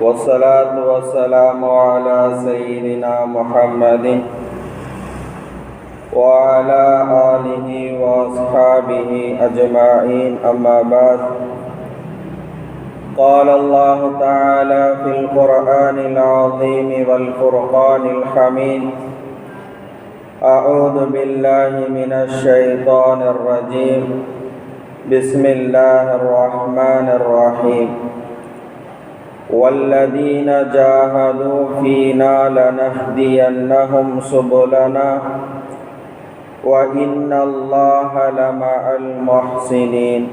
والصلاة والسلام على سيدنا محمد وعلى آله وأصحابه أجمعين، أما بعد. قال الله تعالى في القرآن العظيم والفرقان الحميد: أعوذ بالله من الشيطان الرجيم، بسم الله الرحمن الرحيم. والذين جاهدوا فينا لنهدينهم سبلنا وإن الله لمع المحسنين.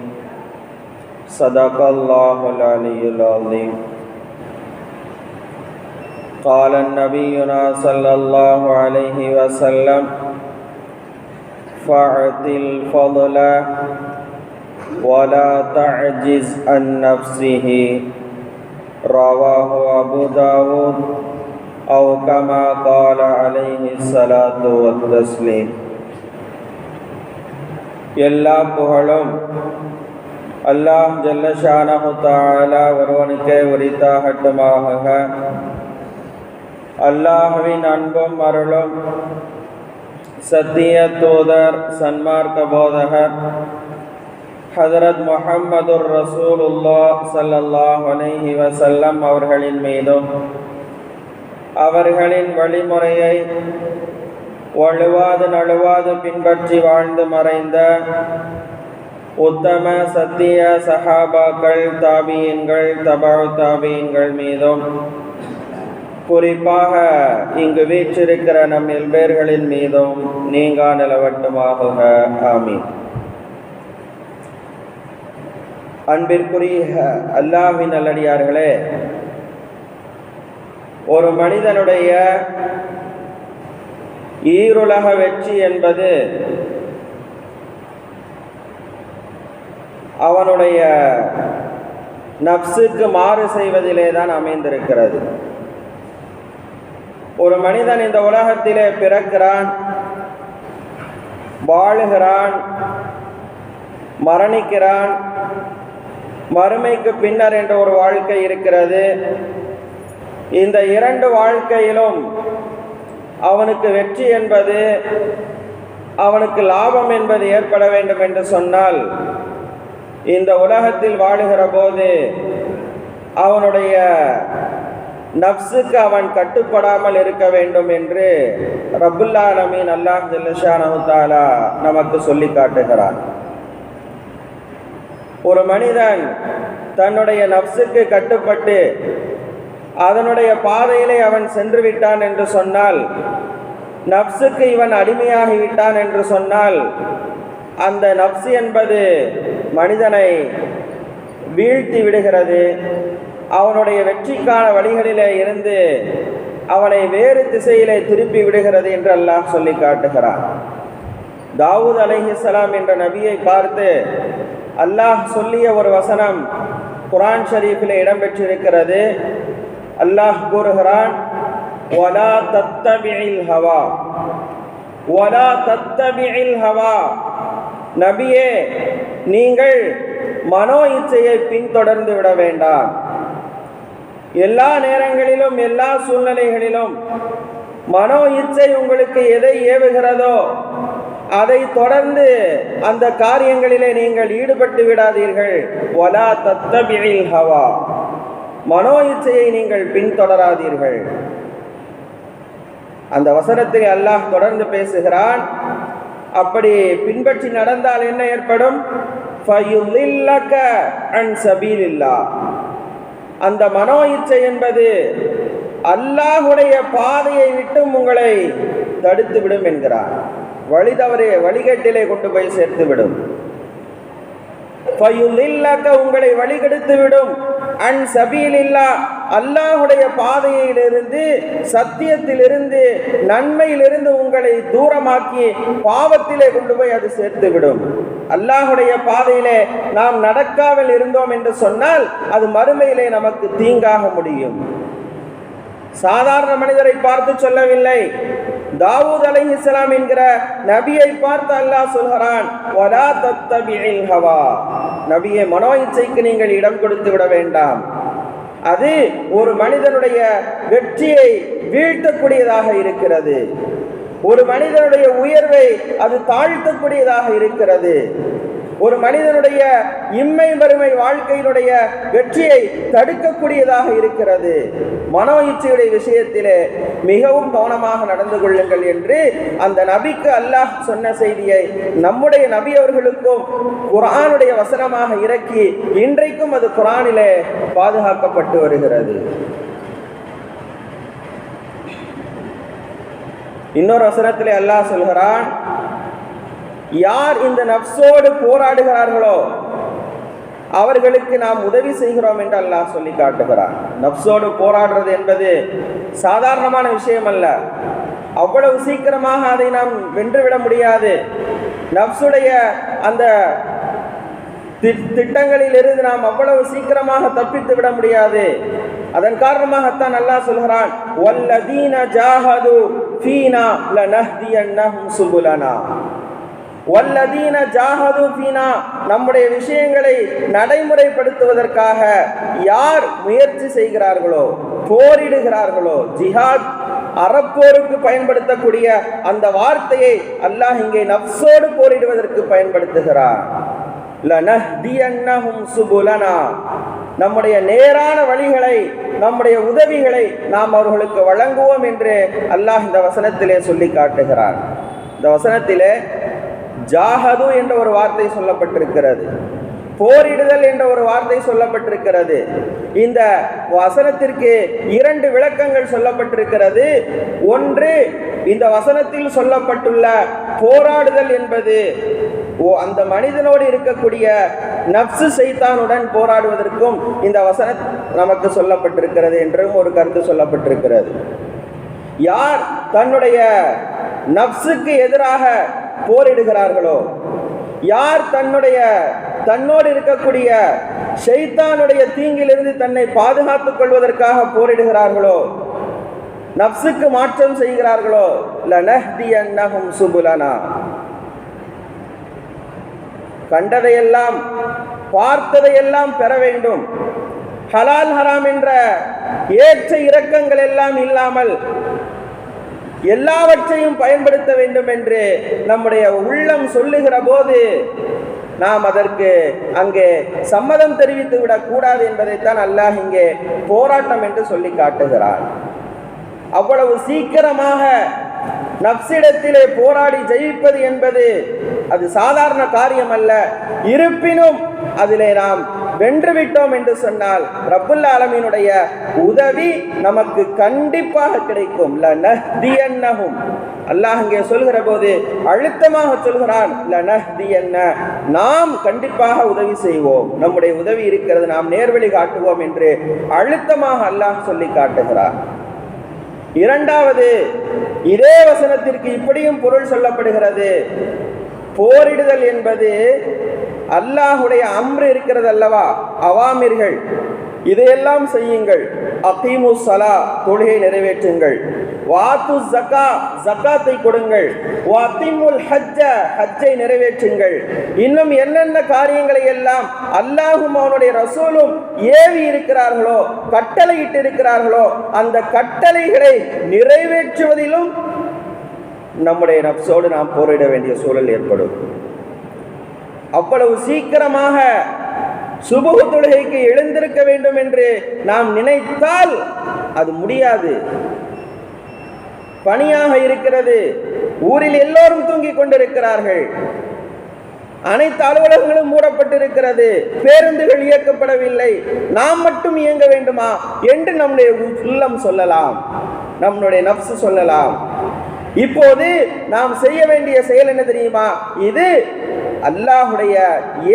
صدق الله العلي العظيم. قال نبينا صلى الله عليه وسلم: فاعط الفضل ولا تعجز عن نفسه. رواه أبو داود أو كما قال عليه الصلاة والتسليم. எல்லா புகழும் அல்லாஹ் ஜல்ல ஷானஹு தஆலா ஒருவனுக்கே உரித்தாகட்டுமாக. அல்லாஹ்வின் அன்பும் அருளும் சத்திய தூதர் சன்மார்க்க போதகர் ஹஜ்ரத் முஹம்மதுர் ரசூலுல்லாஹ் ஸல்லல்லாஹு அலைஹி வஸல்லம் அவர்களின் மீதும் அவர்களின் வழிமுறையை வழுவாது நழுவாது பின்பற்றி வாழ்ந்து மறைந்த உத்தம சத்திய சஹாபாக்கள், தாபியீன்கள், தபஉ தாபியீன்கள் மீதும் குறிப்பாக இங்கு வீற்றிருக்கிற நம் எல்பேர்களின் மீதும் நீங்கா நிலவட்டுமாக. ஆமீன். அன்பிற்குரிய அல்லாஹ்வின் நல்லடியார்களே, ஒரு மனிதனுடைய ஈருலக வெற்றி என்பது அவனுடைய நப்சுக்கு மாறு செய்வதிலே தான் அமைந்திருக்கிறது. ஒரு மனிதன் இந்த உலகத்திலே பிறக்கிறான், வாழுகிறான், மரணிக்கிறான். மறுமைக்கு பின்னர் என்ற ஒரு வாழ்க்கை இருக்கிறது. இந்த இரண்டு வாழ்க்கையிலும் அவனுக்கு வெற்றி என்பது, அவனுக்கு லாபம் என்பது ஏற்பட வேண்டும் என்று சொன்னால், இந்த உலகத்தில் வாழுகிற போது அவனுடைய நப்சுக்கு அவன் கட்டுப்படாமல் இருக்க வேண்டும் என்று ரப்புல் ஆலமீன் அல்லாஹ் ஜல்ல ஷானஹு தஆலா நமக்கு சொல்லி காட்டுகிறான். ஒரு மனிதன் தன்னுடைய நப்சுக்கு கட்டுப்பட்டு அதனுடைய பாதையிலே அவன் சென்று விட்டான் என்று சொன்னால், நப்சுக்கு இவன் அடிமையாகிவிட்டான் என்று சொன்னால், அந்த நப்சு என்பது மனிதனை வீழ்த்தி விடுகிறது. அவனுடைய வெற்றிக்கான வழிகளிலே இருந்து அவனை வேறு திசையிலே திருப்பி விடுகிறது என்று அல்லாஹ் சொல்லி காட்டுகிறான். தாவூத் அலைஹிஸ்ஸலாம் என்ற நபியை பார்த்து அல்லாஹ் சொல்லிய ஒரு வசனம் குர்ஆன் ஷரீஃபிலே இடம்பெற்றிருக்கிறது. அல்லாஹ் கூறுகிறான்: வலா தத்தபிஇல் ஹவா, வலா தத்தபிஇல் ஹவா. நபியே, நீங்கள் மனோ இச்சையை பின்தொடர்ந்து விட வேண்டாம். எல்லா நேரங்களிலும் எல்லா சூழ்நிலைகளிலும் மனோ இச்சை உங்களுக்கு எதை ஏவுகிறதோ அதை தொடர்ந்து அந்த காரியங்களிலே நீங்கள் ஈடுபட்டு விடாதீர்கள். வலா தத்தபிஇல் ஹவா, மனோ இச்சையை நீங்கள் பின்தொடராதீர்கள். அந்த வசனத்தை அல்லாஹ் தொடர்ந்து பேசுகிறான். அப்படி பின்பற்றி நடந்தால் என்ன ஏற்படும்? ஃபயுலில்லக அன் சபீலில்லாஹ். அந்த மனோ இச்சை என்பது அல்லாஹ்வுடைய பாதையை விட்டும் உங்களை தடுத்து விடும் என்கிறார். வழி தவறே வழிகேட்டிலே கொண்டு போய் சேர்த்து விடும். ஃபயுலில்லக, உங்களை வழிகெடுத்து விடும். அன் சபீலில்லாஹ், அல்லாஹ்வுடைய பாதையிலிருந்து, சத்தியத்திலிருந்து, நன்மையிலிருந்து உங்களை தூரமாக்கி பாவத்திலே கொண்டு போய் அது சேர்த்து விடும். அல்லாஹ்வுடைய பாதையிலே நாம் நடக்காமல் இருந்தோம் என்று சொன்னால் அது மறுமையிலே நமக்கு தீங்காக முடியும். சாதாரண மனிதரை பார்த்து சொல்லவில்லை, தாவூத் அலைஹிஸ்ஸலாம் என்கிற நபியை பார்த்து அல்லாஹ் சொல்கிறான், வலா தத்தபிஇல் ஹவா. நபியே, மனோ இச்சைக்கு நீங்கள் இடம் கொடுத்து விட வேண்டாம். அது ஒரு மனிதனுடைய வெற்றியை வீழ்த்தக்கூடியதாக இருக்கிறது. ஒரு மனிதனுடைய உயர்வை அது தாழ்த்தக்கூடியதாக இருக்கிறது. ஒரு மனிதனுடைய இம்மை மறுமை வாழ்க்கையினுடைய வெற்றியை தடுக்கக்கூடியதாக இருக்கிறது. மனோ இச்சையுடைய விஷயத்திலே மிகவும் கவனமாக நடந்து கொள்ளுங்கள் என்று அந்த நபிக்கு அல்லாஹ் சொன்ன செய்தியை நம்முடைய நபி அவர்களுக்கும் குர்ஆனுடைய வசனமாக இறக்கி இன்றைக்கும் அது குர்ஆனிலே பாதுகாக்கப்பட்டு வருகிறது. இன்னொரு வசனத்திலே அல்லாஹ் சொல்கிறான், யார் இந்த நப்சோடு போராடுகிறார்களோ அவர்களுக்கு நாம் உதவி செய்கிறோம் என்று அல்லாஹ் சொல்லி காட்டுகிறான். நப்சோடு போராடுறது என்பது சாதாரணமான விஷயம் அல்ல. அவ்வளவு சீக்கிரமாக அதை நாம் வென்றுவிட முடியாது. நப்சுடைய அந்த திட்டங்களில் இருந்து நாம் அவ்வளவு சீக்கிரமாக தப்பித்து விட முடியாது. அதன் காரணமாகத்தான் அல்லாஹ் சொல்கிறான், வல்லதீன ஜாஹது ஃபீனா லனஹ்தியன்னஹும் சுபுலனா. வல்லதீன ஜாஹது ஃபீனா, நம்முடைய விஷயங்களை நடைமுறைப்படுத்துவதற்காக யார் முயற்சி செய்கிறார்களோ, போரிடுகிறார்களோ, ஜிஹாத் அறப்போருக்கு பயன்படுத்தக்கூடிய அந்த வார்த்தையை அல்லாஹ் இங்கே நப்சோடு போரிடுவதற்கு பயன்படுத்துகிறார். லனஹ்தியன்னஹும் சுபுலனா, நம்முடைய நேரான வழிகளை, நம்முடைய உதவிகளை நாம் அவர்களுக்கு வழங்குவோம் என்று அல்லாஹ் இந்த வசனத்திலே சொல்லி காட்டுகிறார். இந்த வசனத்திலே ஜாஹது என்ற ஒரு வார்த்தை சொல்லப்பட்டிருக்கிறது, போரிடுதல் என்ற ஒரு வார்த்தை சொல்லப்பட்டிருக்கிறது. இந்த வசனத்திற்கு இரண்டு விளக்கங்கள் சொல்லப்பட்டிருக்கிறது. ஒன்று, இந்த வசனத்தில் சொல்லப்பட்டுள்ள போராடுதல் என்பது அந்த மனிதனோடு இருக்கக்கூடிய நப்சு சைத்தானுடன் போராடுவதற்கும் இந்த வசனம் நமக்கு சொல்லப்பட்டிருக்கிறது என்றும் ஒரு கருத்து சொல்லப்பட்டிருக்கிறது. யார் தன்னுடைய நப்சுக்கு எதிராக போரிடுகிறார்களோ, யார் தன்னோடு இருக்கக்கூடிய ஷைத்தானுடைய தீங்கிலிருந்து தன்னை பாதுகாத்துக் கொள்வதற்காக போரிடுகிறார்களோ, நப்சுக்கு மாற்றம் செய்கிறார்களோ, லனஹ்தியன்னஹும் சுபுலனா, கண்டதையெல்லாம் பார்த்ததையெல்லாம் பெற வேண்டும், ஹலால் ஹராம் என்ற ஏற்ற இறக்கங்கள் எல்லாம் இல்லாமல் எல்லாவற்றையும் பயன்படுத்த வேண்டும் என்று நம்முடைய உள்ளம் சொல்லுகிற போது நாம் அதற்கு அங்கே சம்மதம் தெரிவித்து விடக்கூடாது என்பதைத்தான் அல்லாஹ் இங்கே போராட்டம் என்று சொல்லி காட்டுகிறார். அவ்வளவு சீக்கிரமாக நப்சிடத்திலே போராடி ஜெயிப்பது என்பது அது சாதாரண காரியம் அல்ல. இருப்பினும் அதிலே நாம் வென்றுவிட்டோம் என்று சொன்னால் ரப்புல் ஆலமீனுடைய உதவி நமக்கு கண்டிப்பாக கிடைக்கும். லனஹ்தியன்னஹும், அல்லாஹ் இங்கே சொல்கிற போது அழுத்தமாக சொல்கிறான், லனஹ்தியன்ன, நாம் கண்டிப்பாக உதவி செய்வோம், நம்முடைய உதவி இருக்கிறது, நாம் நேர்வழி காட்டுவோம் என்று அழுத்தமாக அல்லாஹ் சொல்லி காட்டுகிறார். இரண்டாவது, இதே வசனத்திற்கு இப்படியும் பொருள் சொல்லப்படுகிறது. போரிடுதல் என்பது அல்லாஹுடைய அம்ரு இருக்கிறது அல்லவா, அவாமிர்கள், இதையெல்லாம் செய்யுங்கள். அகீமு ஸலா, தொழுகை நிறைவேற்றுங்கள். வாத்து ஸகா, ஸகாத்தை கொடுங்கள். வஅதிமுல் ஹஜ்ஜ, ஹஜ்ஜை நிறைவேற்றுங்கள். இன்னும் என்னென்ன காரியங்களை எல்லாம் அல்லாஹும் அவனுடைய ரசூலும் ஏவி இருக்கிறார்களோ, கட்டளையிட்டு இருக்கிறார்களோ, அந்த கட்டளைகளை நிறைவேற்றுவதிலும் நம்முடைய நப்சோடு நாம் போரிட வேண்டிய சூழல் ஏற்படும். அவ்வளவு சீக்கிரமாக சுபஹ் தொழுகைக்கு எழுந்திருக்க வேண்டும் என்று நாம் நினைத்தால் அது முடியாது. பணியாக இருக்கிறது, ஊரில் எல்லோரும் தூங்கிக் கொண்டிருக்கிறார்கள், அனைத்து அலுவலகங்களும் மூடப்பட்டிருக்கிறது, பேருந்துகள் இயக்கப்படவில்லை, நாம் மட்டும் இயங்க வேண்டுமா என்று நம்முடைய உள்ளம் சொல்லலாம், நம்முடைய நப்சு சொல்லலாம். இப்போது நாம் செய்ய வேண்டிய செயல் என்ன தெரியுமா? இது அல்லாஹுடைய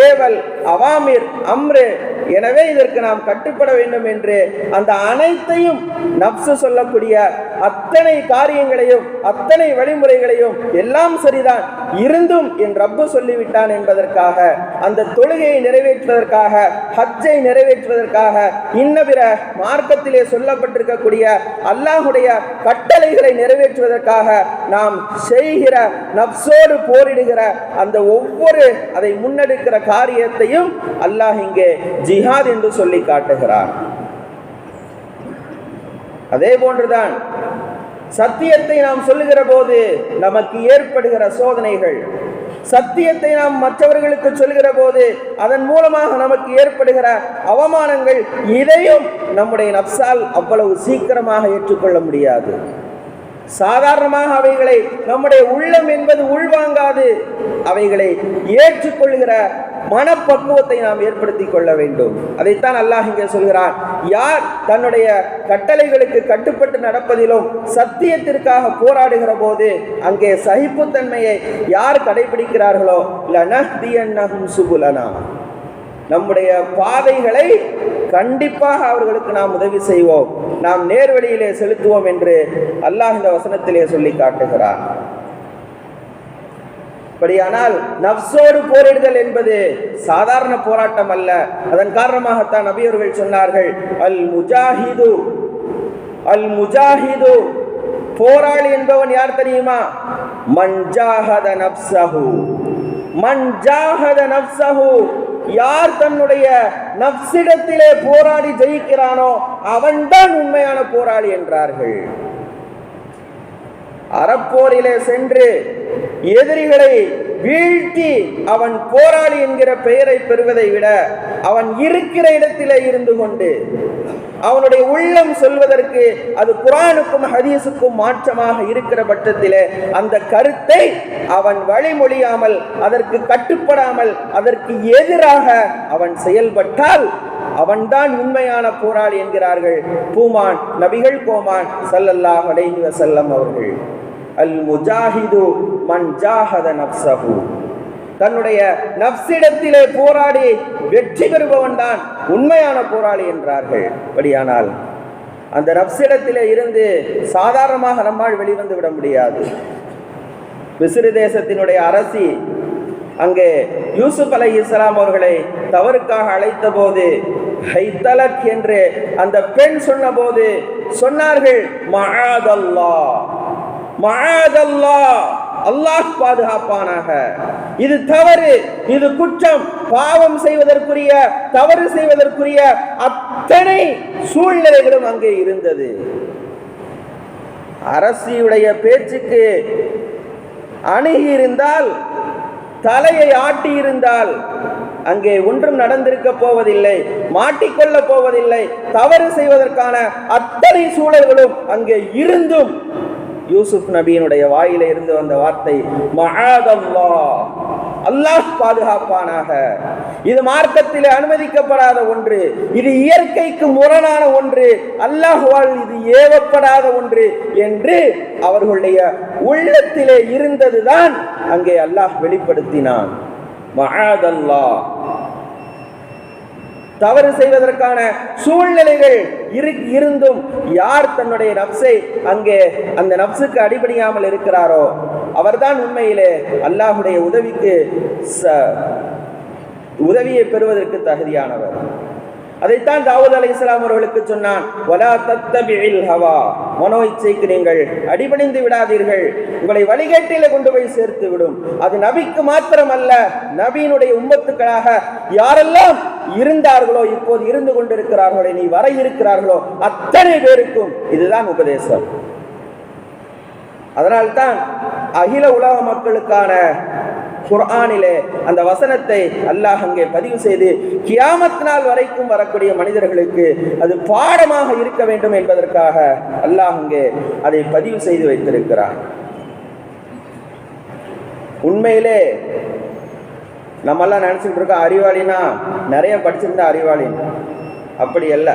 ஏவல், அவாமிர், அம்ரு. எனவே இதற்கு நாம் கட்டுப்பட வேண்டும் என்று அந்த அனைத்தையும் நப்சு சொல்லக்கூடிய அத்தனை காரியங்களையும் அத்தனை வழிமுறைகளையும் எல்லாம் சரிதான் இருந்தும் என் ரப்பு சொல்லிவிட்டான் என்பதற்காக, அந்த தொழுகையை நிறைவேற்றுவதற்காக, ஹஜ்ஜை நிறைவேற்றுவதற்காக, இன்ன பிற மார்க்கத்திலே சொல்லப்பட்டிருக்கக்கூடிய அல்லாஹுடைய கட்டளைகளை நிறைவேற்றுவதற்காக நாம் செய்கிற நப்சோடு போரிடுகிற அந்த ஒவ்வொரு அதை முன்னெடுக்கிற காரியத்தையும் அல்லாஹ் இங்கே ஜிஹாத் என்று சொல்லி காட்டுகிறார். அதே போன்றுதான் சத்தியத்தை நாம் சொல்லுகிற போது நமக்கு ஏற்படுகிற சோதனைகள், சத்தியத்தை நாம் மற்றவர்களுக்கு சொல்லுகிற போது அதன் மூலமாக நமக்கு ஏற்படுகிற அவமானங்கள், இதையும் நம்முடைய நப்சால் அவ்வளவு சீக்கிரமாக ஏற்றுக்கொள்ள முடியாது. சாதாரணமாக அவைகளை நம்முடைய உள்ளம் என்பது உள்வாங்காது. அவைகளை ஏற்றுக்கொள்கிற மனப்பக்குவத்தை நாம் ஏற்படுத்திக் கொள்ள வேண்டும். அதைத்தான் அல்லாஹ் இங்கே சொல்கிறான். யார் தன்னுடைய கட்டளைகளுக்கு கட்டுப்பட்டு நடப்பதிலும் சத்தியத்திற்காக போராடுகிற போது அங்கே சகிப்புத்தன்மையை யார் கடைபிடிக்கிறார்களோ லனஹ்தியன்னஹும் சுபுலனா, நம்முடைய பாதைகளை கண்டிப்பாக அவர்களுக்கு நாம் உதவி செய்வோம், நாம் நேர்வழியிலே செலுத்துவோம் என்று அல்லாஹ் இந்த வசனத்திலே சொல்லி காட்டுகிறார். அப்படியானால் நப்சோடு போரிடுதல் என்பது சாதாரண போராட்டம் அல்ல. அதன் காரணமாகத்தான் நபி அவர்கள் சொன்னார்கள், அல் முஜாஹிது அல் முஜாஹிது, போராளி என்பவன் யார் தெரியுமா? மன் ஜாஹத நப்ஸஹு, மன் ஜாஹத நப்ஸஹு, யார் தன்னுடைய நப்சிடத்திலே போராடி ஜெயிக்கிறானோ அவன்தான் உண்மையான போராளி என்றார்கள். அறப்போரிலே சென்று எதிரிகளை வீழ்த்தி அவன் போராளி என்கிற பெயரை பெறுவதை விட அவன் இருக்கிற இடத்திலே இருந்து கொண்டு அவனுடைய உள்ளம் சொல்வதற்கு அது குர்ஆனுக்கும் ஹதீஸுக்கும் மாற்றமாக இருக்கிற பட்சத்திலே அந்த கருத்தை அவன் வழிமொழியாமல், அதற்கு கட்டுப்படாமல், அதற்கு எதிராக அவன் செயல்பட்டால் அவன்தான் உண்மையான போராளி என்கிறார்கள் பூமான் நபிகள் கோமான் ஸல்லல்லாஹு அலைஹி வஸல்லம் அவர்கள். அல் முஜாஹிது மன் ஜாஹத நப்ஸஹு, தன்னுடைய நப்சிடத்திலே போராடி வெற்றி பெறுபவன் தான் உண்மையான போராளி என்றார்கள். அப்படியானால் அந்த நப்சிடத்திலே இருந்து சாதாரணமாக நம்மால் வெளிவந்து விட முடியாது. மிஸ்ர் தேசத்தினுடைய அரசி அங்கே யூசுப் அலைஹிஸ்ஸலாம் அவர்களை தவறுக்காக அழைத்த போது ஹைதலக் என்று அந்த பெண் சொன்ன போது சொன்னார்கள், மஆதல்லாஹ் மஆதல்லாஹ், அல்லாஹ் பாதுகாப்பானாக, இது தவறு, இது குற்றம், பாவம் செய்வதற்குரிய, தவறு செய்வதற்குரிய அத்தனை சூழ்நிலைகளும் அங்கே இருந்தது. அரசியுடைய பேச்சுக்கு அணுகி இருந்தால், தலையை ஆட்டி இருந்தால் அங்கே ஒன்றும் நடந்திருக்க போவதில்லை, மாட்டிக்கொள்ள போவதில்லை. தவறு செய்வதற்கான அத்தனை சூழல்களும் அங்கே இருந்தும் யூசுப் நபியினுடைய வாயில இருந்து வந்த வார்த்தை மஆதல்லாஹ், அல்லாஹ் பாதுகாப்பானாக. இது மார்க்கத்தில் அனுமதிக்கப்படாத ஒன்று, இது இயற்கைக்கு முரணான ஒன்று, அல்லாஹ்வால் இது ஏவப்படாத ஒன்று என்று அவர்களுடைய உள்ளத்திலே இருந்ததுதான் அங்கே அல்லாஹ் வெளிப்படுத்தினான். மஆதல்லாஹ், தவறு செய்வதற்கான சூழ்நிலைகள் இருந்தும் யார் தன்னுடைய நப்சை அங்கே அந்த நப்சுக்கு அடிபணியாமல் இருக்கிறாரோ அவர்தான் உண்மையிலே அல்லாஹ்வுடைய உதவியை பெறுவதற்கு தகுதியானவர். அதைத்தான் தாவூத் அலைஹிஸ்ஸலாம் அவர்களுக்கு சொன்னான், வலா தத்தபிஇல் ஹவா, மனோ இச்சைக்கு நீங்கள் அடிபணிந்து விடாதீர்கள், உங்களை வழிகேட்டிலே கொண்டு போய் சேர்த்து விடும். அது நபிக்கு மாத்திரம் அல்ல, நபியினுடைய உம்மத்துக்களாக யாரெல்லாம் இருந்தார்களோ, இப்போது இருந்து கொண்டிருக்கிறார்களோ, நீ வர இருக்கிறார்களோ அத்தனை பேருக்கும் இதுதான் உபதேசம். அதனால்தான் அகில உலக மக்களுக்கான குர்ஆனிலே அந்த வசனத்தை அல்லாஹ் அங்கே பதிவு செய்து கியாமத் நாள் வரைக்கும் வரக்கூடிய மனிதர்களுக்கு அது பாடமாக இருக்க வேண்டும் என்பதற்காக அல்லாஹ் அங்கே அதை பதிவு செய்து வைத்திருக்கிறார். உண்மையிலே நம்மெல்லாம் நினைச்சுட்டு இருக்கோம் அறிவாளினா நிறைய படிச்சிருந்தா அறிவாளி. அப்படி அல்ல.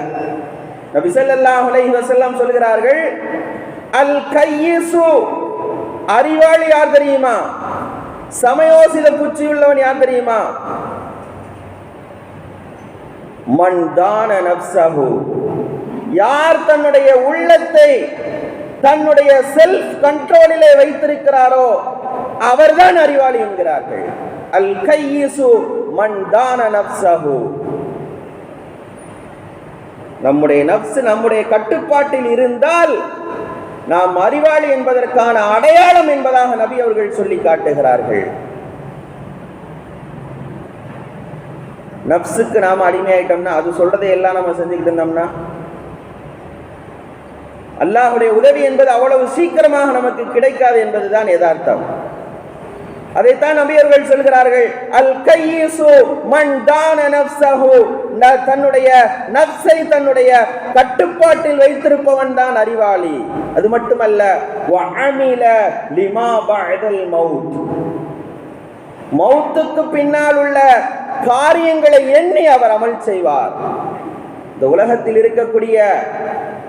நபி ஸல்லல்லாஹு அலைஹி வஸல்லம் சொல்கிறார்கள், அல் கையிசு, அறிவாளி யார் தெரியுமா? சமயோசித புச்சி உள்ளவன் யார் தெரியுமா? மன்தான நப்ஸஹு, யார் தன்னுடைய உள்ளத்தை தன்னுடைய செல்ஃப் கண்ட்ரோலிலே வைத்திருக்கிறாரோ அவர்தான் அறிவாளி என்கிறார்கள். அல் கையிசு மன்தான நப்ஸஹு, நம்முடைய நப்சு நம்முடைய கட்டுப்பாட்டில் இருந்தால் நாம் அறிவாளி என்பதற்கான அடையாளம் என்பதாக நபி அவர்கள் சொல்லி காட்டுகிறார்கள். நப்சுக்கு நாம அடிமையாயிட்டோம்னா, அது சொல்றதை எல்லாம் நம்ம செஞ்சுக்கிட்டு இருந்தோம்னா அல்லாஹ்வுடைய உதவி என்பது அவ்வளவு சீக்கிரமாக நமக்கு கிடைக்காது என்பதுதான் யதார்த்தம். அதைத்தான் நபியர்கள் சொல்கிறார்கள், அல் கையிசு மன் தான நஃப்ஸஹு, தன்னுடைய நஃப்ஸை தன்னுடைய கட்டுப்பாட்டில் வைத்திருப்பவன் தான் அறிவாளி. அது மட்டுமல்ல, வ அமில லிமா பஅதல் மௌத், மௌத்துக்கு பின்னால் உள்ள காரியங்களை எண்ணி அவர் அமல் செய்வார். இந்த உலகத்தில் இருக்கக்கூடிய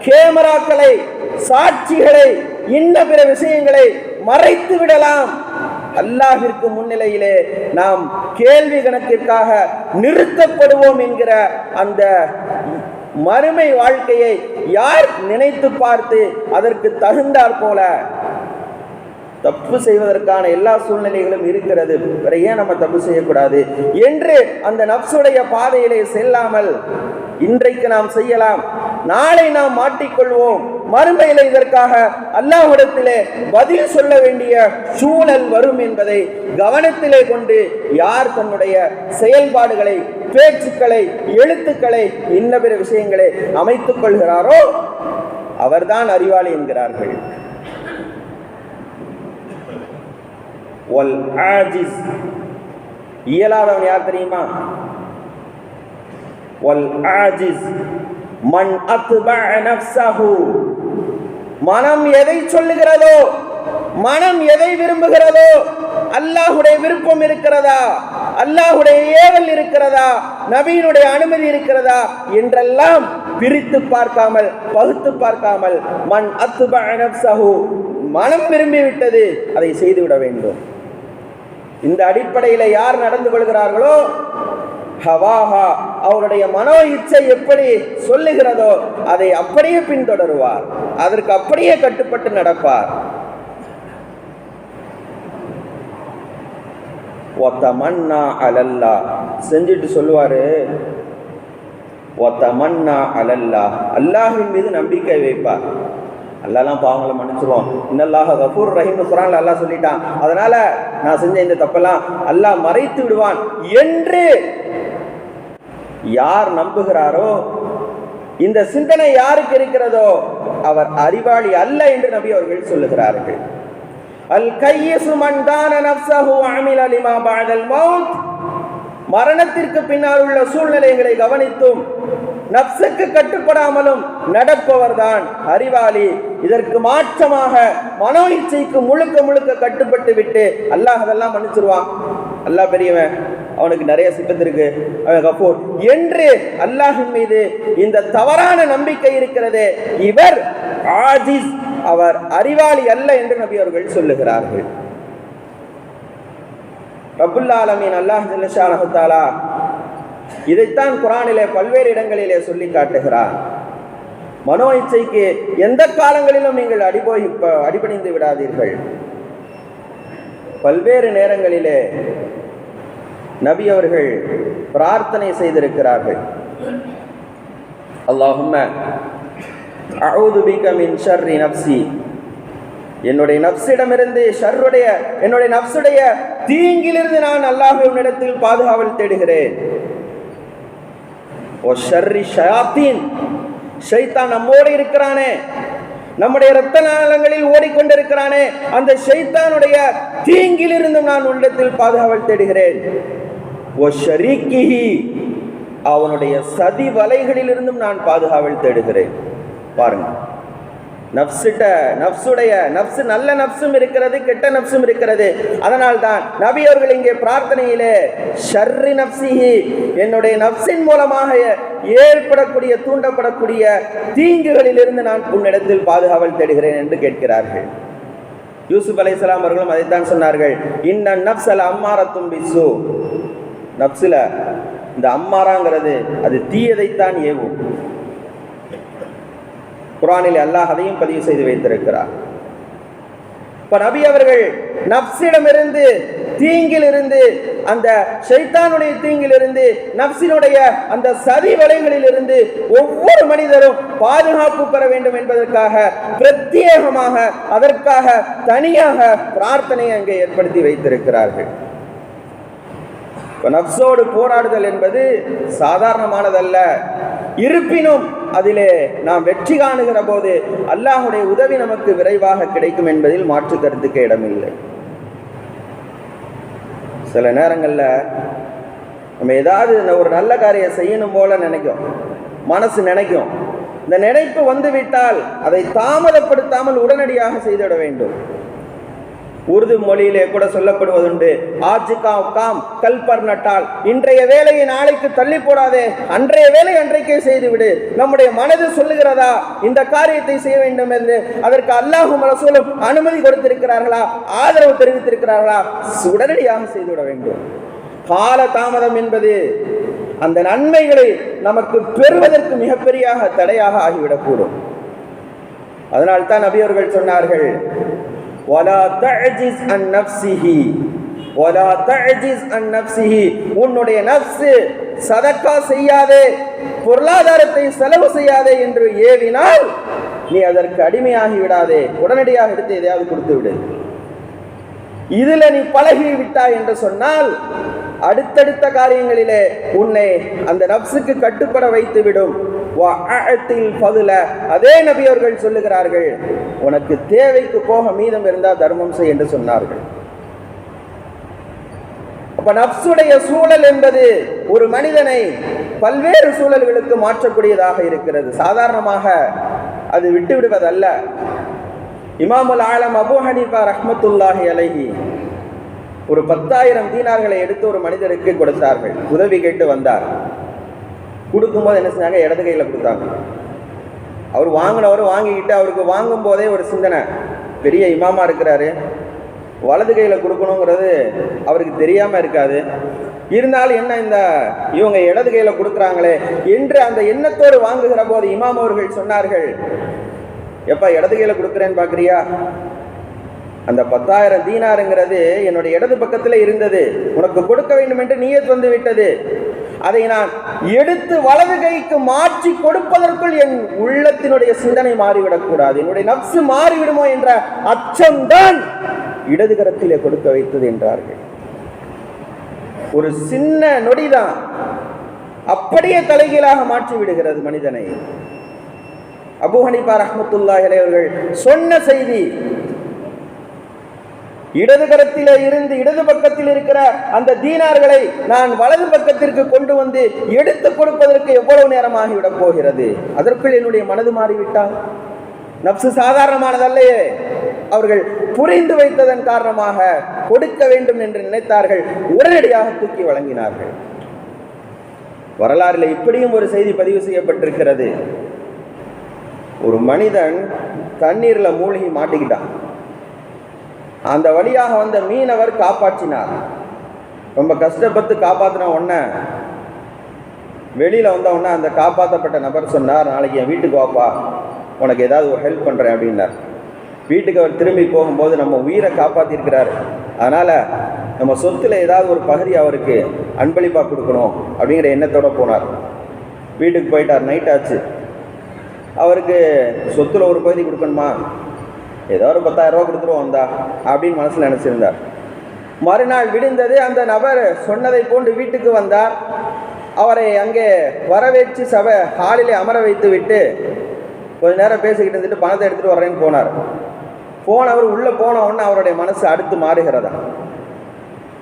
கேமராக்களை, சாட்சிகளை, இன்ன பிற விஷயங்களை மறைத்து விடலாம். அல்லாஹ்விற்கு முன்னிலையிலே நாம் கேள்வி கணக்கிற்காக நிறுத்தப்படுவோம் என்கிற அந்த மறுமை வாழ்க்கையை யார் நினைத்து பார்த்து அதற்கு தகுந்தாற் போல தப்பு செய்வதற்கான எல்லா சூழ்நிலைகளும் இருக்கிறது, வேற ஏன் நம்ம தப்பு செய்யக்கூடாது என்று அந்த நஃப்ஸுடைய பாதையிலே செல்லாமல் இன்றைக்கு நாம் செய்யலாம், நாளை நாம் மாட்டிக்கொள்வோம், மறுமையிலே இதற்காக அல்லாஹ்விடத்திலே பதில் சொல்ல வேண்டிய சூழல் வரும் என்பதை கவனத்திலே கொண்டு யார் தன்னுடைய செயல்பாடுகளை, பேச்சுக்களை, எழுத்துக்களை, இன்ன பிற விஷயங்களை அமைத்துக் கொள்கிறாரோ அவர்தான் அறிவாளி என்கிறார்கள். இயலாதவன் யார் தெரியுமா? மனம் எதை சொல்லுகிறதோ, மனம் எதை விரும்புகிறதோ, அல்லாஹ்வுடைய விருப்பம் இருக்கிறதா, அல்லாஹ்வுடைய ஏவல் இருக்கிறதா, நபியினுடைய அனுமதி இருக்கிறதா என்றெல்லாம் பிரித்து பார்க்காமல், பகுத்து பார்க்காமல், மன் அத்பஅ நஃப்ஸஹு, மனம் விரும்பிவிட்டது அதை செய்துவிட வேண்டும். இந்த அடிப்படையில் யார் நடந்து கொள்கிறார்களோ, ஹவாஹா, அவருடைய மனோ இச்சை எப்படி சொல்லுகிறதோ அதை அப்படியே பின்தொடருவார், அதற்கு அப்படியே கட்டுப்பட்டு நடப்பார். ஒத்தமன்னா அலல்லா செஞ்சுட்டு சொல்லுவாரு, ஒத்தமன்னா அலல்லா, அல்லாஹ்வின் மீது நம்பிக்கை வைப்பார். அல்லாஹ்லாம் பாவங்களை மன்னிச்சிருவோம், இன்னல்லாஹ கஃபூர் ரஹீம் குர்ஆன்ல அல்லாஹ் சொல்லிட்டான், அதனால நான் செஞ்ச இந்த தப்பெல்லாம் அல்லாஹ் மறைத்து விடுவான் என்று யார் நம்புகிறாரோ, இந்த சிந்தனை யாருக்கு இருக்கிறதோ அவர் அறிவாளி அல்ல என்று நபி அவர்கள் சொல்லுகிறார்கள். அல் கையிசு மன் தான நஃப்ஸஹு வ அமில லிமா பஅதல் மௌத், மரணத்திற்கு பின்னால் உள்ள சூழ்நிலைகளை கவனித்தும் நஃப்ஸுக்கு கட்டுப்படாமலும் நடப்பவர்தான் அறிவாளி. இதற்கு மாற்றமாக மனோ இச்சைக்கு முழுக்க முழுக்க கட்டுப்பட்டு விட்டு அல்லாஹ் அதெல்லாம் மன்னிச்சிருவான், அல்லாஹ் பெரியவன், அவனுக்கு நிறைய சிபத்து இருக்கு, அவன் கஃபூர் என்று அல்லாஹ்வின் மீது இந்த தவறான நம்பிக்கை இருக்கிறதே, இவர் ஆஜிஸ், அவர் அறிவாளி அல்ல என்று நபி அவர்கள் சொல்லுகிறார்கள். ரப்புல் ஆலமீன் அல்லாஹ் ஜல்ல ஷானஹு தஆலா இதைத்தான் குர்ஆனிலே பல்வேறு இடங்களிலே சொல்லி காட்டுகிறார். மனோ இச்சைக்கு எந்த காலங்களிலும் நீங்கள் அடிபணிந்து விடாதீர்கள். பல்வேறு நேரங்களிலே நபி அவர்கள் பிரார்த்தனை செய்திருக்கிறார்கள். அல்லாஹும்ம அஊது பிக மின் ஷர்ரி நஃப்ஸி, என்னுடைய நஃப்ஸிடமிருந்து ஷர்ருடைய, என்னுடைய நஃப்ஸுடைய தீங்கிலிருந்து நான் அல்லாஹ்வினிடத்தில் பாதுகாவல் தேடுகிறேன். ஓ ஷர்ரி ஷயாத்தீன், ஷைத்தான் நம்மோடு இருக்கிறானே, நம்முடைய இரத்த நாளங்களில் ஓடிக்கொண்டிருக்கிறானே, அந்த ஷைத்தானுடைய தீங்கிலிருந்தும் நான் உள்ளத்தில் பாதுகாவல் தேடுகிறேன். ஓ ஷரீக்கிஹி, அவனுடைய சதி வலைகளிலிருந்தும் நான் பாதுகாவல் தேடுகிறேன். பாருங்க, நஃப்ஸ் நல்ல நஃப்ஸும் இருக்கிறது, கெட்ட நஃப்ஸும் இருக்கிறது. அதனால் தான் நபி அவர்கள் இங்கே பிரார்த்தனையிலே ஷர்ரி நஃப்ஸிஹி, என்னுடைய நஃப்ஸின் மூலமாக ஏற்படக்கூடிய, தூண்டப்படக்கூடிய தீங்குகளிலிருந்து நான் உன்னிடத்தில் பாதுகாவல் தேடுகிறேன் என்று கேட்கிறார்கள். யூசுப் அலைஹிஸ்ஸலாம் அவர்களும் அதைத்தான் சொன்னார்கள், இன்ன நஃப்ஸல் அம்மாரத்தும் பிஸ்ஸூ, நஃப்ஸில் இந்த அம்மாராங்கிறது அது தீயதைத்தான் ஏவும். குர்ஆனில் அல்லாஹ் அதையும் பதிவு செய்து வைத்திருக்கிறார். இப்ப நபி அவர்கள் நஃப்ஸிடமிருந்து, தீங்கிலிருந்து, அந்த ஷைத்தானுடைய தீங்கிலிருந்து, நஃப்ஸினுடைய அந்த சதி வலைகளிலிருந்து ஒவ்வொரு மனிதரும் பாதுகாப்பு பெற வேண்டும் என்பதற்காக பிரத்யேகமாக அதற்காக தனியாக பிரார்த்தனையை அங்கே ஏற்படுத்தி வைத்திருக்கிறார்கள். நஃப்ஸோடு போராடுதல் என்பது சாதாரணமானதல்ல. இருப்பினும் அதிலே நாம் வெற்றி காணுகிற போது அல்லாஹுடைய உதவி நமக்கு விரைவாக கிடைக்கும் என்பதில் மாற்று கருத்துக்கு இடமில்லை. சில நேரங்களில் நம்ம ஏதாவது ஒரு நல்ல காரியம் செய்யணும் போல நினைக்கும், மனசு நினைக்கும். இந்த நினைப்பு வந்துவிட்டால் அதை தாமதப்படுத்தாமல் உடனடியாக செய்துவிட வேண்டும். உருது மொழியிலே கூட சொல்லப்படுவதுண்டு, ஆஜ் காம் கல் பர் நட்டால், இன்றைய வேலையை நாளைக்கு தள்ளி போடாதே, அன்றைய வேலை அன்றைக்கே செய்துவிடு. நம்முடைய மனது சொல்லுகிறதா இந்த காரியத்தை செய்ய வேண்டும் என்று? அதற்கு அல்லாஹும் ரசூலும் அனுமதி கொடுத்திருக்கிறார்களா, ஆதரவு தெரிவித்திருக்கிறார்களா? உடனடியாக செய்துவிட வேண்டும். கால தாமதம் என்பது அந்த நன்மைகளை நமக்கு பெறுவதற்கு மிகப்பெரிய தடையாக ஆகிவிடக்கூடும். அதனால்தான் நபி அவர்கள் சொன்னார்கள், وَلَا تَعْجِزْ عَنْ نَفْسِهِ وَلَا تَعْجِزْ عَنْ نَفْسِهِ உன்னுடைய நஃப்ஸ் சதக்கா செய்யாதே, பொருளாதாரத்தை செலவு செய்யாதே என்று ஏவினால் நீ அதற்கு அடிமையாகி விடாதே, உடனடியாக எடுத்து எதையாவது கொடுத்து விடு. இதுல நீ பழகி விட்டாய் என்று சொன்னால் அடுத்தடுத்த காரியங்களிலே உன்னை அந்த நஃப்ஸுக்கு கட்டுப்பட வைத்து விடும். அதே நபி அவர்கள் சொல்லுகிறார்கள், உனக்கு தேவைக்கு போக மீதம் இருந்தால் தர்மம் செய் என்று சொன்னார்கள். அப்ப நஃப்ஸுடைய சூழல் என்பது ஒரு மனிதனை பல்வேறு சூழல்களுக்கு மாற்றக்கூடியதாக இருக்கிறது. சாதாரணமாக அது விட்டு விடுவதல்ல. இமாமுல் ஆலம் அபூ ஹனீஃபா ரஹ்மத்துல்லாஹி அலைஹி ஒரு 10,000 தீனார்களை எடுத்து ஒரு மனிதருக்கு கொடுத்தார்கள். உதவி கேட்டு வந்தார். கொடுக்கும்போது என்ன செஞ்சாங்க, இடது கையில் கொடுத்தாங்க. அவர் வாங்கினவர் வாங்கிக்கிட்டு அவருக்கு வாங்கும் போதே ஒரு சிந்தனை, பெரிய இமாமா இருக்கிறாரு, வலது கையில் கொடுக்கணுங்கிறது அவருக்கு தெரியாமல் இருக்காது. இருந்தாலும் என்ன, இந்த இவங்க இடது கையில் கொடுக்குறாங்களே என்று அந்த எண்ணத்தோடு வாங்குகிற போது இமாம் அவர்கள் சொன்னார்கள், எப்பா இடது கையில் கொடுக்குறேன்னு பார்க்குறியா? அந்த 10,000 தீனாருங்கிறது என்னுடைய இடது பக்கத்தில் இருந்தது, உனக்கு கொடுக்க வேண்டும் என்று நியத் வந்து விட்டது. அதை நான் எடுத்து வலது கைக்கு மாற்றி கொடுப்பதற்குள் என் உள்ளத்தினுடைய சிந்தனை மாறிவிடக்கூடாது, என்னுடைய நஃப்ஸ் மாறிவிடுமோ என்ற அச்சம்தான் இடது கரத்திலே கொடுக்க வைத்தது என்றார்கள். ஒரு சின்ன நொடிதான் அப்படியே தலைகீழாக மாற்றி விடுகிறது மனிதனை. அபூ ஹனீஃபா ரஹ்மத்துல்லாஹி அலைஹி அவர்கள் சொன்ன செய்தி, இடது கரத்திலே இருந்து இடது பக்கத்தில் இருக்கிற அந்த தீனார்களை நான் வலது பக்கத்திற்கு கொண்டு வந்து எடுத்து கொடுப்பதற்கு எவ்வளவு நேரமாகிவிடப் போகிறது? அதற்குள் என்னுடைய மனது மாறிவிட்டால். நஃப்ஸ் சாதாரணமானதல்லையே. அவர்கள் புரிந்து வைத்ததன் காரணமாக கொடுக்க வேண்டும் என்று நினைத்தார்கள், உடனடியாக தூக்கி வழங்கினார்கள். வரலாறில் இப்படியும் ஒரு செய்தி பதிவு செய்யப்பட்டிருக்கிறது. ஒரு மனிதன் தண்ணீர்ல மூழ்கி மாட்டிக்கிட்டான். அந்த வழியாக வந்த மீனவர் காப்பாற்றினார். ரொம்ப கஷ்டப்பட்டு காப்பாற்றின உடனே வெளியில் வந்த உடனே அந்த காப்பாற்றப்பட்ட நபர் சொன்னார், நாளைக்கு என் வீட்டுக்கு வாப்பா, உனக்கு ஏதாவது ஒரு ஹெல்ப் பண்ணுறேன் அப்படின்னார். வீட்டுக்கு அவர் திரும்பி போகும்போது நம்ம உயிரை காப்பாற்றிருக்கிறார், அதனால் நம்ம சொத்தில் ஏதாவது ஒரு பகுதி அவருக்கு அன்பளிப்பாக கொடுக்கணும் அப்படிங்கிற எண்ணத்தோடு போனார். வீட்டுக்கு போயிட்டார். நைட் ஆச்சு. அவருக்கு சொத்தில் ஒரு பகுதி கொடுக்கணுமா, ஏதோ ஒரு 10,000 ரூபா கொடுத்துருவோம் வந்தா அப்படின்னு மனசில் நினச்சிருந்தார். மறுநாள் விடிந்தது. அந்த நபர் சொன்னதை போன்று வீட்டுக்கு வந்தார். அவரை அங்கே வரவேற்று ஹாலிலே அமர வைத்து விட்டு கொஞ்ச நேரம் பேசிக்கிட்டு இருந்துட்டு பணத்தை எடுத்துகிட்டு வரேன்னு போனார். போனவர் உள்ளே போன உடனே அவருடைய மனசு அடுத்து மாறுகிறதா.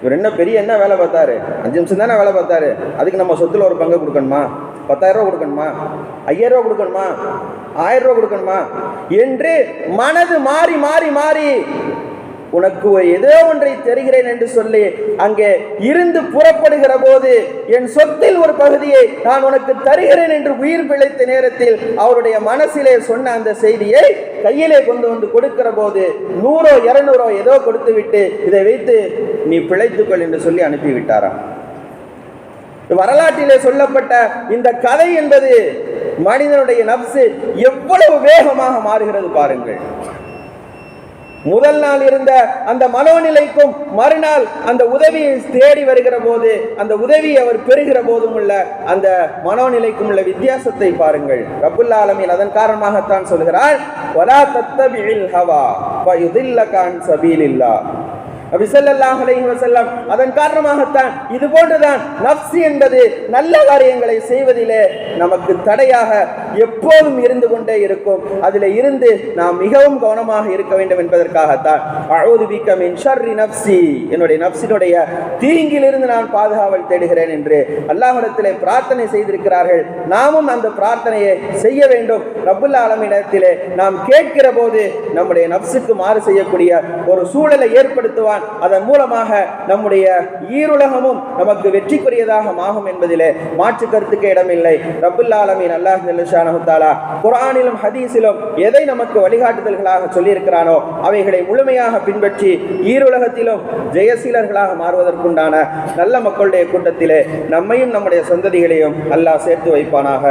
இவர் என்ன வேலை பார்த்தாரு? 5 நிமிஷம் தானே வேலை பார்த்தாரு, அதுக்கு நம்ம சொத்தில் ஒரு பங்கு கொடுக்கணுமா? 10,000 ரூபா கொடுக்கணுமா? 5,000 ரூபா கொடுக்கணுமா? 1000 ரூபா கொடுக்கணுமா என்று மனது மாறி மாறி மாறி உனக்கு ஏதோ ஒன்றை தருகிறேன் என்று சொல்லி அங்கே இருந்து புறப்படுகிற போது என் சொத்தில் ஒரு பகுதியை நான் உனக்கு தருகிறேன் என்று உயிர் பிழைத்த நேரத்தில் அவருடைய மனசிலே சொன்ன அந்த செய்தியை கையிலே கொண்டு வந்து கொடுக்கிற போது 100 200 ஏதோ கொடுத்து விட்டு இதை வைத்து நீ பிழைத்துக்கொள் என்று சொல்லி அனுப்பிவிட்டாராம். வரலாற்றிலே சொல்லப்பட்ட இந்த கதை என்பது மனிதனுடைய நஃப்ஸ் எவ்வளவு வேகமாக மாறுகிறது பாருங்கள். முதல் நாள் இருந்த அந்த மனோநிலைக்கும் மறுநாள் அந்த உதவியை தேடி வருகிற போது, அந்த உதவியை அவர் பெறுகிற போதும் உள்ள அந்த மனோநிலைக்கும் உள்ள வித்தியாசத்தை பாருங்கள். ரப்புல் ஆலமீன் அதன் காரணமாகத்தான் சொல்கிறார், வலா தத்தபிஇல் ஹவா ஃபயுதில்லக அன் சபீலில்லாஹ். நபி ஸல்லல்லாஹு அலைஹி வஸல்லம் அதன் காரணமாகத்தான் இது போன்றுதான் நஃப்ஸ் என்பது நல்ல காரியங்களை செய்வதிலே நமக்கு தடையாக எப்போதும் இருந்து கொண்டே இருக்கும். அதில் இருந்து நாம் மிகவும் கவனமாக இருக்க வேண்டும் என்பதற்காகத்தான் அஊது பிக்க மின் ஷர்ரி நஃப்ஸி, என்னுடைய நஃப்ஸினுடைய தீங்கிலிருந்து நான் பாதுகாவல் தேடுகிறேன் என்று அல்லாஹ்விடத்திலே பிரார்த்தனை செய்திருக்கிறார்கள். நாமும் அந்த பிரார்த்தனையை செய்ய வேண்டும். ரப்புல் ஆலமீனிடத்திலே நாம் கேட்கிற போது நம்முடைய நஃப்ஸுக்கு மாறு செய்யக்கூடிய ஒரு சூழலை ஏற்படுத்துவான். அதன் மூலமாக நம்முடைய ஈருலகமும் நமக்கு வெற்றிக்குரியதாக ஆகும் என்பதிலே மாற்று கருத்துக்கு இடமில்லை. ரப்புல் ஆலமீன் அல்லாஹ் ஜல்ல ஷானஹு தஆலா குர்ஆனிலும் ஹதீஸிலும் எதை நமக்கு வழிகாட்டுதல்களாக சொல்லியிருக்கிறானோ அவைகளை முழுமையாக பின்பற்றி ஈருலகத்திலும் ஜெயசீலர்களாக மாறுவதற்குண்டான நல்ல மக்களுடைய கூட்டத்திலே நம்மையும் நம்முடைய சந்ததிகளையும் அல்லாஹ் சேர்த்து வைப்பானாக.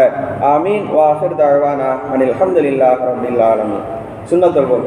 ஆமீன். வ ஆகிர் தஅவானா அனில் ஹம்துலில்லாஹி ரப்பில் ஆலமீன். சுன்னத்துல் வல்